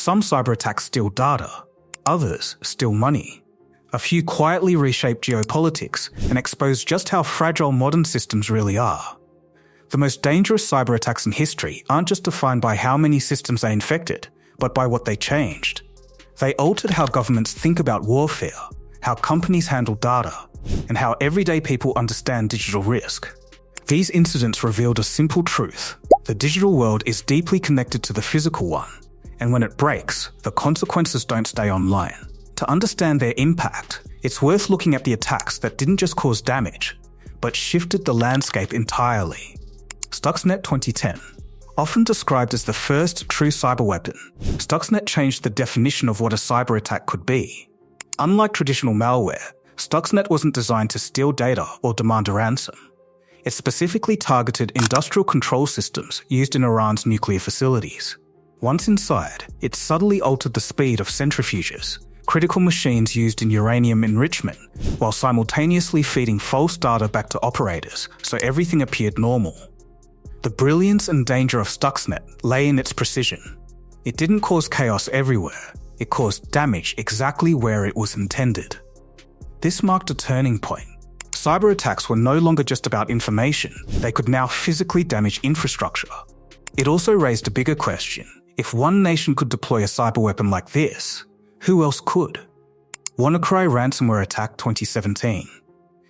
Some cyberattacks steal data, others steal money. A few quietly reshape geopolitics and expose just how fragile modern systems really are. The most dangerous cyberattacks in history aren't just defined by how many systems they infected, but by what they changed. They altered how governments think about warfare, how companies handle data, and how everyday people understand digital risk. These incidents revealed a simple truth: the digital world is deeply connected to the physical one, and when it breaks, the consequences don't stay online. To understand their impact, it's worth looking at the attacks that didn't just cause damage, but shifted the landscape entirely. Stuxnet 2010. Often described as the first true cyber weapon, Stuxnet changed the definition of what a cyber attack could be. Unlike traditional malware, Stuxnet wasn't designed to steal data or demand a ransom. It specifically targeted industrial control systems used in Iran's nuclear facilities. Once inside, it subtly altered the speed of centrifuges, critical machines used in uranium enrichment, while simultaneously feeding false data back to operators so everything appeared normal. The brilliance and danger of Stuxnet lay in its precision. It didn't cause chaos everywhere, it caused damage exactly where it was intended. This marked a turning point. Cyber attacks were no longer just about information, they could now physically damage infrastructure. It also raised a bigger question: if one nation could deploy a cyber weapon like this, who else could? WannaCry ransomware attack 2017.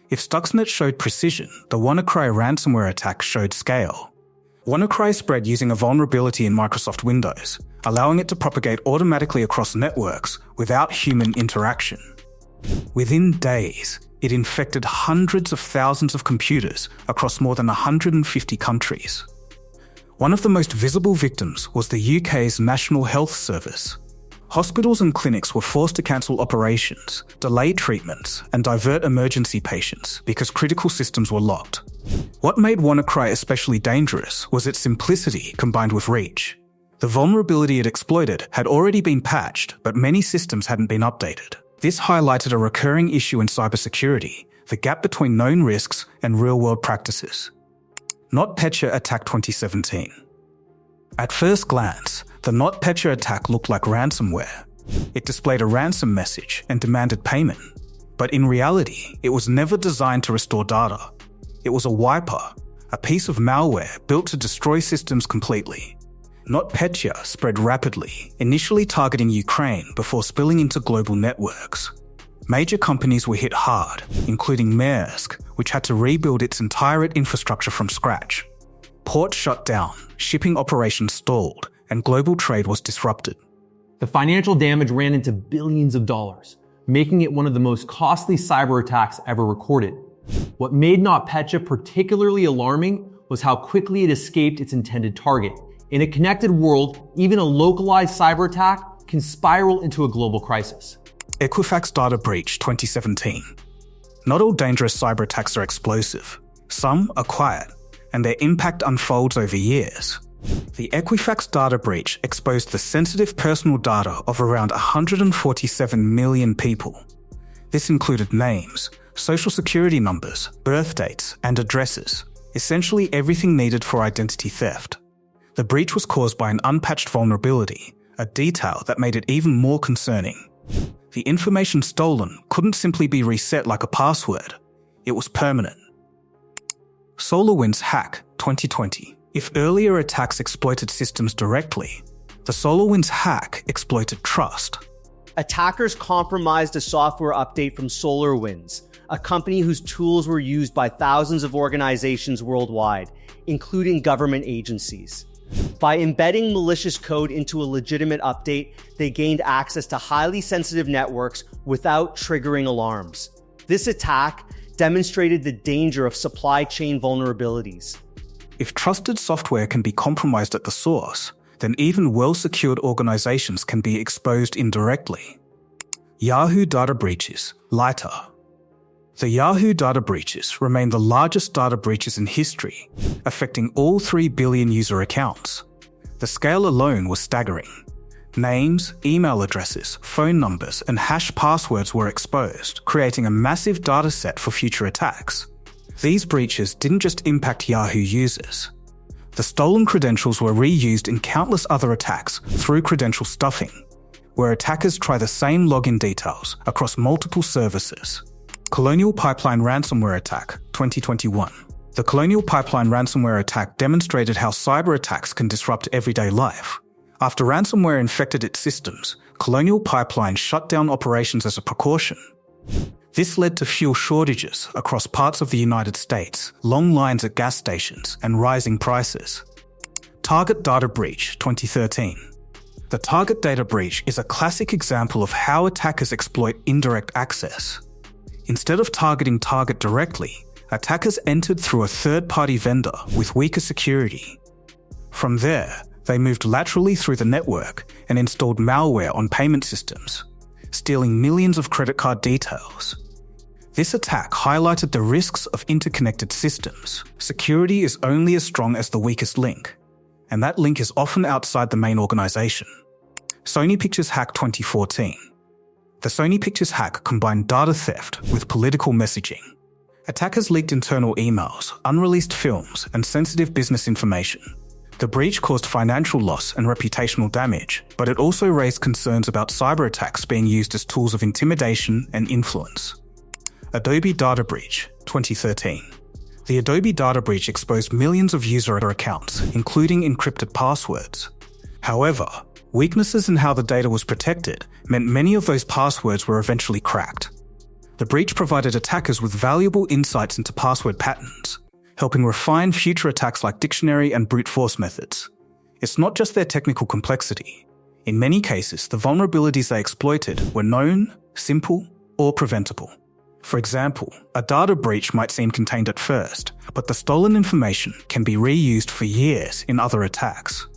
If Stuxnet showed precision, the WannaCry ransomware attack showed scale. WannaCry spread using a vulnerability in Microsoft Windows, allowing it to propagate automatically across networks without human interaction. Within days, it infected hundreds of thousands of computers across more than 150 countries. One of the most visible victims was the UK's National Health Service. Hospitals and clinics were forced to cancel operations, delay treatments, and divert emergency patients because critical systems were locked. What made WannaCry especially dangerous was its simplicity combined with reach. The vulnerability it exploited had already been patched, but many systems hadn't been updated. This highlighted a recurring issue in cybersecurity: the gap between known risks and real-world practices. NotPetya attack 2017. At first glance, the NotPetya attack looked like ransomware. It displayed a ransom message and demanded payment. But in reality, it was never designed to restore data. It was a wiper, a piece of malware built to destroy systems completely. NotPetya spread rapidly, initially targeting Ukraine before spilling into global networks. Major companies were hit hard, including Maersk, which had to rebuild its entire infrastructure from scratch. Ports shut down, shipping operations stalled, and global trade was disrupted. The financial damage ran into billions of dollars, making it one of the most costly cyber attacks ever recorded. What made NotPetya particularly alarming was how quickly it escaped its intended target. In a connected world, even a localized cyber attack can spiral into a global crisis. Equifax data breach 2017. Not all dangerous cyber attacks are explosive. Some are quiet, and their impact unfolds over years. The Equifax data breach exposed the sensitive personal data of around 147 million people. This included names, social security numbers, birth dates, and addresses, essentially everything needed for identity theft. The breach was caused by an unpatched vulnerability, a detail that made it even more concerning. The information stolen couldn't simply be reset like a password. It was permanent. SolarWinds hack 2020. If earlier attacks exploited systems directly, the SolarWinds hack exploited trust. Attackers compromised a software update from SolarWinds, a company whose tools were used by thousands of organizations worldwide, including government agencies. By embedding malicious code into a legitimate update, they gained access to highly sensitive networks without triggering alarms. This attack demonstrated the danger of supply chain vulnerabilities. If trusted software can be compromised at the source, then even well-secured organizations can be exposed indirectly. Yahoo data breaches, lighter. The Yahoo data breaches remain the largest data breaches in history, affecting all 3 billion user accounts. The scale alone was staggering. Names, email addresses, phone numbers, and hash passwords were exposed, creating a massive data set for future attacks. These breaches didn't just impact Yahoo users. The stolen credentials were reused in countless other attacks through credential stuffing, where attackers try the same login details across multiple services. Colonial Pipeline Ransomware Attack, 2021. The Colonial Pipeline ransomware attack demonstrated how cyber attacks can disrupt everyday life. After ransomware infected its systems, Colonial Pipeline shut down operations as a precaution. This led to fuel shortages across parts of the United States, long lines at gas stations, and rising prices. Target Data Breach, 2013. The Target Data Breach is a classic example of how attackers exploit indirect access. Instead of targeting Target directly, attackers entered through a third-party vendor with weaker security. From there, they moved laterally through the network and installed malware on payment systems, stealing millions of credit card details. This attack highlighted the risks of interconnected systems. Security is only as strong as the weakest link, and that link is often outside the main organization. Sony Pictures Hack 2014. The Sony Pictures hack combined data theft with political messaging. Attackers leaked internal emails, unreleased films, and sensitive business information. The breach caused financial loss and reputational damage, but it also raised concerns about cyber attacks being used as tools of intimidation and influence. Adobe Data Breach, 2013. The Adobe Data Breach exposed millions of user accounts, including encrypted passwords. However, weaknesses in how the data was protected meant many of those passwords were eventually cracked. The breach provided attackers with valuable insights into password patterns, helping refine future attacks like dictionary and brute force methods. It's not just their technical complexity. In many cases, the vulnerabilities they exploited were known, simple, or preventable. For example, a data breach might seem contained at first, but the stolen information can be reused for years in other attacks.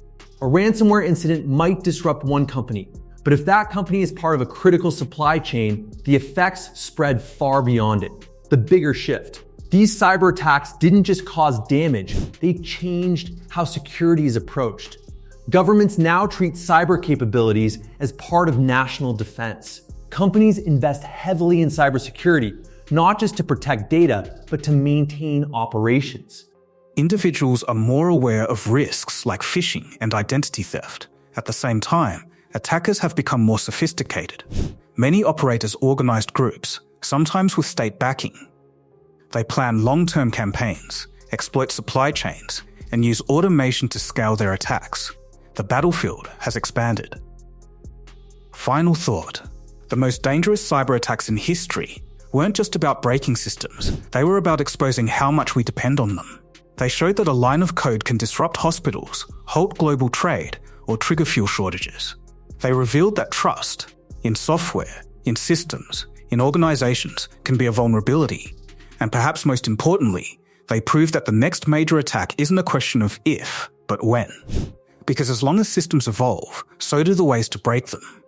A ransomware incident might disrupt one company, but if that company is part of a critical supply chain, the effects spread far beyond it. The bigger shift. These cyber attacks didn't just cause damage, they changed how security is approached. Governments now treat cyber capabilities as part of national defense. Companies invest heavily in cybersecurity, not just to protect data, but to maintain operations. Individuals are more aware of risks like phishing and identity theft. At the same time, attackers have become more sophisticated. Many operate as organized groups, sometimes with state backing. They plan long-term campaigns, exploit supply chains, and use automation to scale their attacks. The battlefield has expanded. Final thought. The most dangerous cyber attacks in history weren't just about breaking systems, they were about exposing how much we depend on them. They showed that a line of code can disrupt hospitals, halt global trade, or trigger fuel shortages. They revealed that trust, in software, in systems, in organizations, can be a vulnerability. And perhaps most importantly, they proved that the next major attack isn't a question of if, but when. Because as long as systems evolve, so do the ways to break them.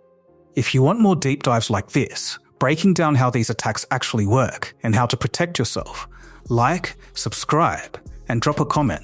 If you want more deep dives like this, breaking down how these attacks actually work and how to protect yourself, like, subscribe, and drop a comment.